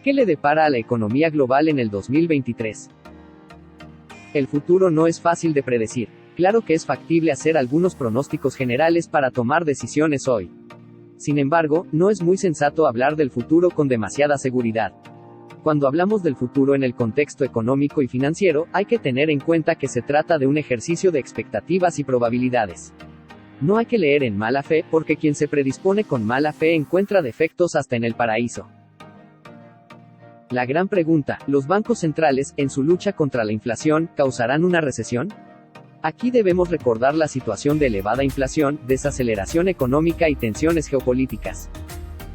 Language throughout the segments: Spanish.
¿Qué le depara a la economía global en el 2023? El futuro no es fácil de predecir. Claro que es factible hacer algunos pronósticos generales para tomar decisiones hoy. Sin embargo, no es muy sensato hablar del futuro con demasiada seguridad. Cuando hablamos del futuro en el contexto económico y financiero, hay que tener en cuenta que se trata de un ejercicio de expectativas y probabilidades. No hay que leer en mala fe, porque quien se predispone con mala fe encuentra defectos hasta en el paraíso. La gran pregunta: ¿los bancos centrales, en su lucha contra la inflación, causarán una recesión? Aquí debemos recordar la situación de elevada inflación, desaceleración económica y tensiones geopolíticas.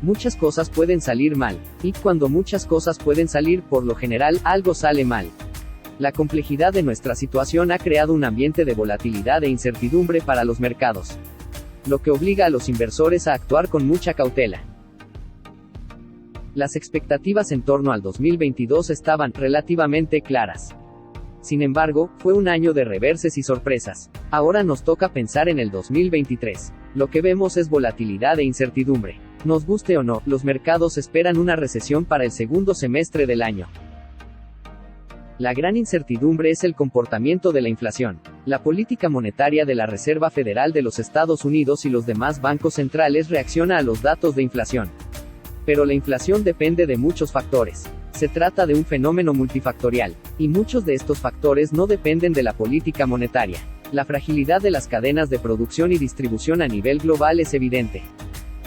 Muchas cosas pueden salir mal, y cuando muchas cosas pueden salir, por lo general, algo sale mal. La complejidad de nuestra situación ha creado un ambiente de volatilidad e incertidumbre para los mercados, lo que obliga a los inversores a actuar con mucha cautela. Las expectativas en torno al 2022 estaban relativamente claras. Sin embargo, fue un año de reverses y sorpresas. Ahora nos toca pensar en el 2023. Lo que vemos es volatilidad e incertidumbre. Nos guste o no, los mercados esperan una recesión para el segundo semestre del año. La gran incertidumbre es el comportamiento de la inflación. La política monetaria de la Reserva Federal de los Estados Unidos y los demás bancos centrales reacciona a los datos de inflación. Pero la inflación depende de muchos factores. Se trata de un fenómeno multifactorial, y muchos de estos factores no dependen de la política monetaria. La fragilidad de las cadenas de producción y distribución a nivel global es evidente.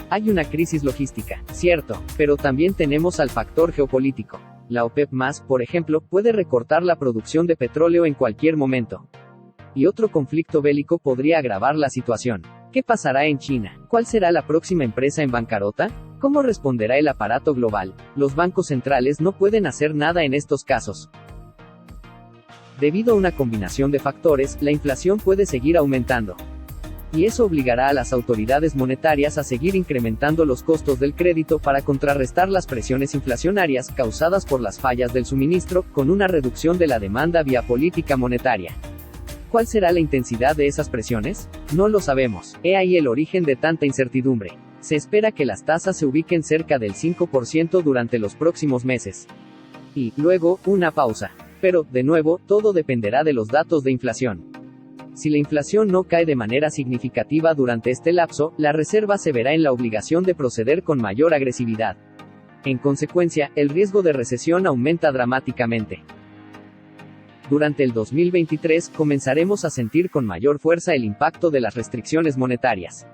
Hay una crisis logística, cierto, pero también tenemos al factor geopolítico. La OPEP+, por ejemplo, puede recortar la producción de petróleo en cualquier momento. Y otro conflicto bélico podría agravar la situación. ¿Qué pasará en China? ¿Cuál será la próxima empresa en bancarrota? ¿Cómo responderá el aparato global? Los bancos centrales no pueden hacer nada en estos casos. Debido a una combinación de factores, la inflación puede seguir aumentando. Y eso obligará a las autoridades monetarias a seguir incrementando los costos del crédito para contrarrestar las presiones inflacionarias causadas por las fallas del suministro, con una reducción de la demanda vía política monetaria. ¿Cuál será la intensidad de esas presiones? No lo sabemos. He ahí el origen de tanta incertidumbre. Se espera que las tasas se ubiquen cerca del 5% durante los próximos meses. Y, luego, una pausa. Pero, de nuevo, todo dependerá de los datos de inflación. Si la inflación no cae de manera significativa durante este lapso, la Reserva se verá en la obligación de proceder con mayor agresividad. En consecuencia, el riesgo de recesión aumenta dramáticamente. Durante el 2023, comenzaremos a sentir con mayor fuerza el impacto de las restricciones monetarias.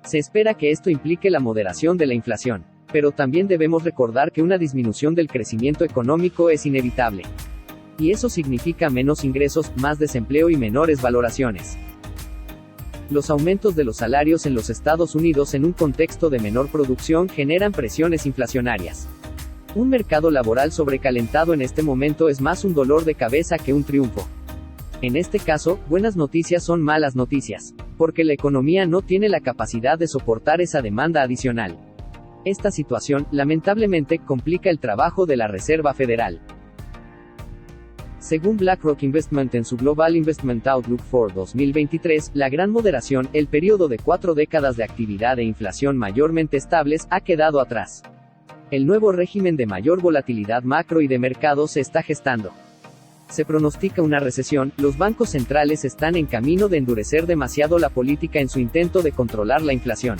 Se espera que esto implique la moderación de la inflación, pero también debemos recordar que una disminución del crecimiento económico es inevitable. Y eso significa menos ingresos, más desempleo y menores valoraciones. Los aumentos de los salarios en los Estados Unidos en un contexto de menor producción generan presiones inflacionarias. Un mercado laboral sobrecalentado en este momento es más un dolor de cabeza que un triunfo. En este caso, buenas noticias son malas noticias, porque la economía no tiene la capacidad de soportar esa demanda adicional. Esta situación, lamentablemente, complica el trabajo de la Reserva Federal. Según BlackRock Investment en su Global Investment Outlook for 2023, la gran moderación, el periodo de 4 décadas de actividad e inflación mayormente estables, ha quedado atrás. El nuevo régimen de mayor volatilidad macro y de mercado se está gestando. Se pronostica una recesión, los bancos centrales están en camino de endurecer demasiado la política en su intento de controlar la inflación.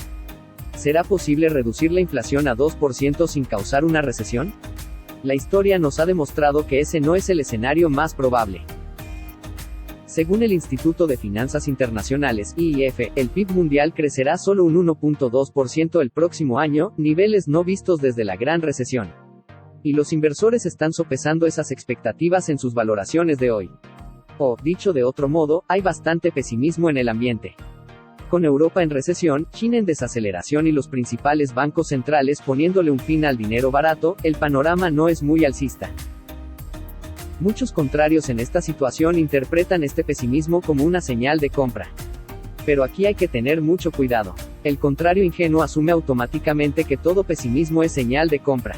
¿Será posible reducir la inflación a 2% sin causar una recesión? La historia nos ha demostrado que ese no es el escenario más probable. Según el Instituto de Finanzas Internacionales, IIF, el PIB mundial crecerá solo un 1.2% el próximo año, niveles no vistos desde la Gran Recesión. Y los inversores están sopesando esas expectativas en sus valoraciones de hoy. O, dicho de otro modo, hay bastante pesimismo en el ambiente. Con Europa en recesión, China en desaceleración y los principales bancos centrales poniéndole un fin al dinero barato, el panorama no es muy alcista. Muchos contrarios en esta situación interpretan este pesimismo como una señal de compra. Pero aquí hay que tener mucho cuidado. El contrario ingenuo asume automáticamente que todo pesimismo es señal de compra.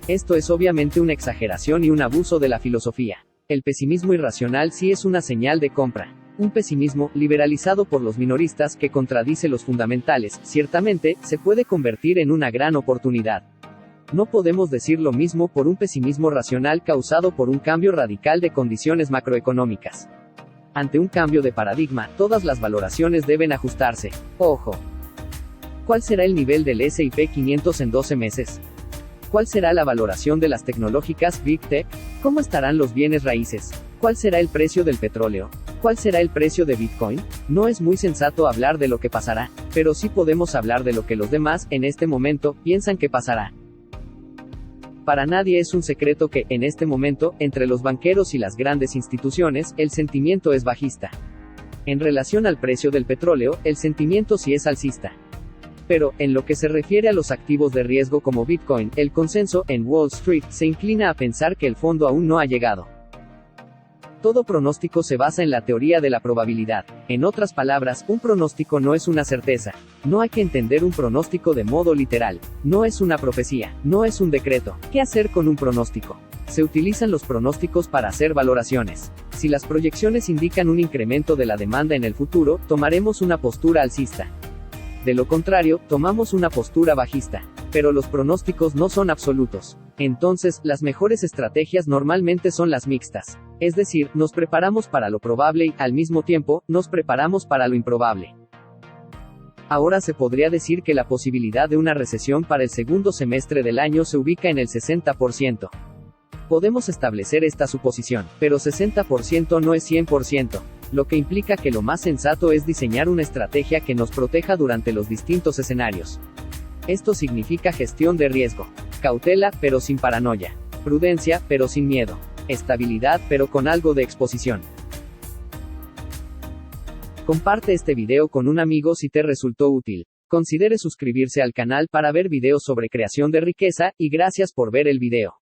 Esto es obviamente una exageración y un abuso de la filosofía. El pesimismo irracional sí es una señal de compra. Un pesimismo, liberalizado por los minoristas, que contradice los fundamentales, ciertamente, se puede convertir en una gran oportunidad. No podemos decir lo mismo por un pesimismo racional causado por un cambio radical de condiciones macroeconómicas. Ante un cambio de paradigma, todas las valoraciones deben ajustarse. Ojo. ¿Cuál será el nivel del S&P 500 en 12 meses? ¿Cuál será la valoración de las tecnológicas Big Tech? ¿Cómo estarán los bienes raíces? ¿Cuál será el precio del petróleo? ¿Cuál será el precio de Bitcoin? No es muy sensato hablar de lo que pasará, pero sí podemos hablar de lo que los demás, en este momento, piensan que pasará. Para nadie es un secreto que, en este momento, entre los banqueros y las grandes instituciones, el sentimiento es bajista. En relación al precio del petróleo, el sentimiento sí es alcista. Pero, en lo que se refiere a los activos de riesgo como Bitcoin, el consenso, en Wall Street, se inclina a pensar que el fondo aún no ha llegado. Todo pronóstico se basa en la teoría de la probabilidad. En otras palabras, un pronóstico no es una certeza. No hay que entender un pronóstico de modo literal. No es una profecía. No es un decreto. ¿Qué hacer con un pronóstico? Se utilizan los pronósticos para hacer valoraciones. Si las proyecciones indican un incremento de la demanda en el futuro, tomaremos una postura alcista. De lo contrario, tomamos una postura bajista. Pero los pronósticos no son absolutos. Entonces, las mejores estrategias normalmente son las mixtas. Es decir, nos preparamos para lo probable y, al mismo tiempo, nos preparamos para lo improbable. Ahora se podría decir que la posibilidad de una recesión para el segundo semestre del año se ubica en el 60%. Podemos establecer esta suposición, pero 60% no es 100%. Lo que implica que lo más sensato es diseñar una estrategia que nos proteja durante los distintos escenarios. Esto significa gestión de riesgo. Cautela, pero sin paranoia. Prudencia, pero sin miedo. Estabilidad, pero con algo de exposición. Comparte este video con un amigo si te resultó útil. Considere suscribirse al canal para ver videos sobre creación de riqueza, y gracias por ver el video.